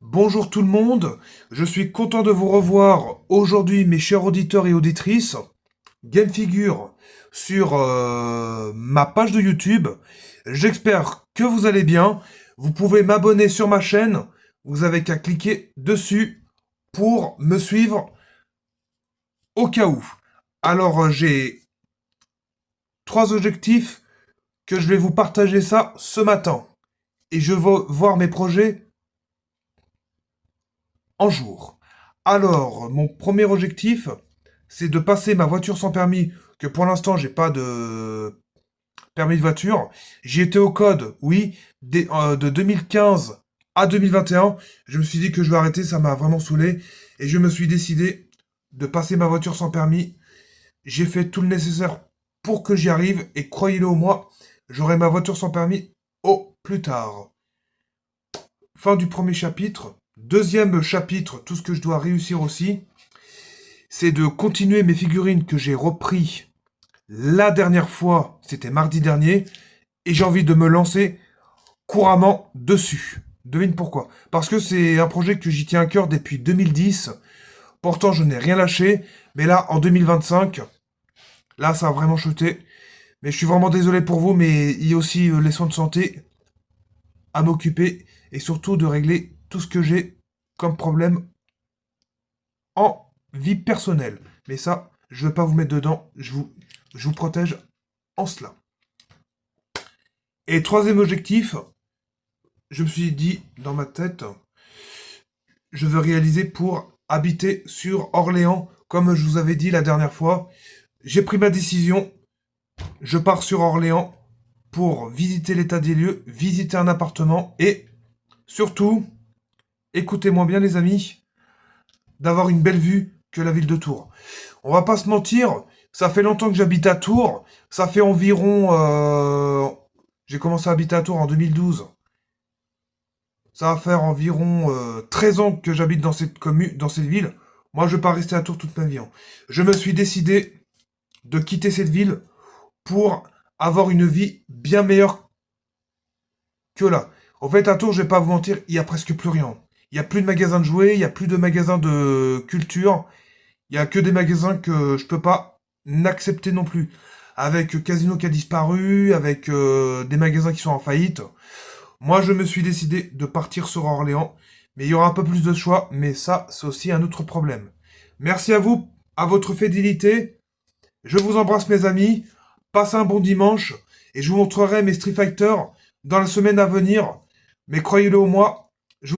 Bonjour tout le monde, je suis content de vous revoir aujourd'hui mes chers auditeurs et auditrices. Game Figure sur ma page de YouTube. J'espère que vous allez bien. Vous pouvez m'abonner sur ma chaîne. Vous avez qu'à cliquer dessus pour me suivre au cas où. Alors j'ai trois objectifs que je vais vous partager ça ce matin. Et je vais voir mes projets en jour. Alors, mon premier objectif, c'est de passer ma voiture sans permis, que pour l'instant, j'ai pas de permis de voiture. J'y étais au code, oui, de 2015 à 2021. Je me suis dit que je vais arrêter, ça m'a vraiment saoulé. Et je me suis décidé de passer ma voiture sans permis. J'ai fait tout le nécessaire pour que j'y arrive. Et croyez-le ou moi, j'aurai ma voiture sans permis au plus tard. Fin du premier chapitre. Deuxième chapitre, tout ce que je dois réussir aussi, c'est de continuer mes figurines que j'ai repris la dernière fois, c'était mardi dernier, et j'ai envie de me lancer couramment dessus. Devine pourquoi. Parce que c'est un projet que j'y tiens à cœur depuis 2010. Pourtant, je n'ai rien lâché. Mais là, en 2025, là, ça a vraiment chuté. Mais je suis vraiment désolé pour vous, mais il y a aussi les soins de santé à m'occuper et surtout de régler tout ce que j'ai comme problème en vie personnelle. Mais ça, je ne veux pas vous mettre dedans. Je vous protège en cela. Et troisième objectif, je me suis dit dans ma tête, je veux réaliser pour habiter sur Orléans, comme je vous avais dit la dernière fois. J'ai pris ma décision, je pars sur Orléans pour visiter l'état des lieux, visiter un appartement et surtout, écoutez-moi bien les amis, d'avoir une belle vue que la ville de Tours. On va pas se mentir, ça fait longtemps que j'habite à Tours, ça fait environ... j'ai commencé à habiter à Tours en 2012. Ça va faire environ 13 ans que j'habite dans cette commune, dans cette ville. Moi, je vais pas rester à Tours toute ma vie, hein. Je me suis décidé de quitter cette ville pour avoir une vie bien meilleure que là. En fait, à Tours, je vais pas vous mentir, il y a presque plus rien. Il y a plus de magasins de jouets, il y a plus de magasins de culture. Il y a que des magasins que je peux pas n'accepter non plus. Avec Casino qui a disparu, avec des magasins qui sont en faillite. Moi, je me suis décidé de partir sur Orléans, mais il y aura un peu plus de choix, mais ça, c'est aussi un autre problème. Merci à vous, à votre fidélité. Je vous embrasse, mes amis. Passez un bon dimanche, et je vous montrerai mes Street Fighter dans la semaine à venir. Mais croyez-le au moi,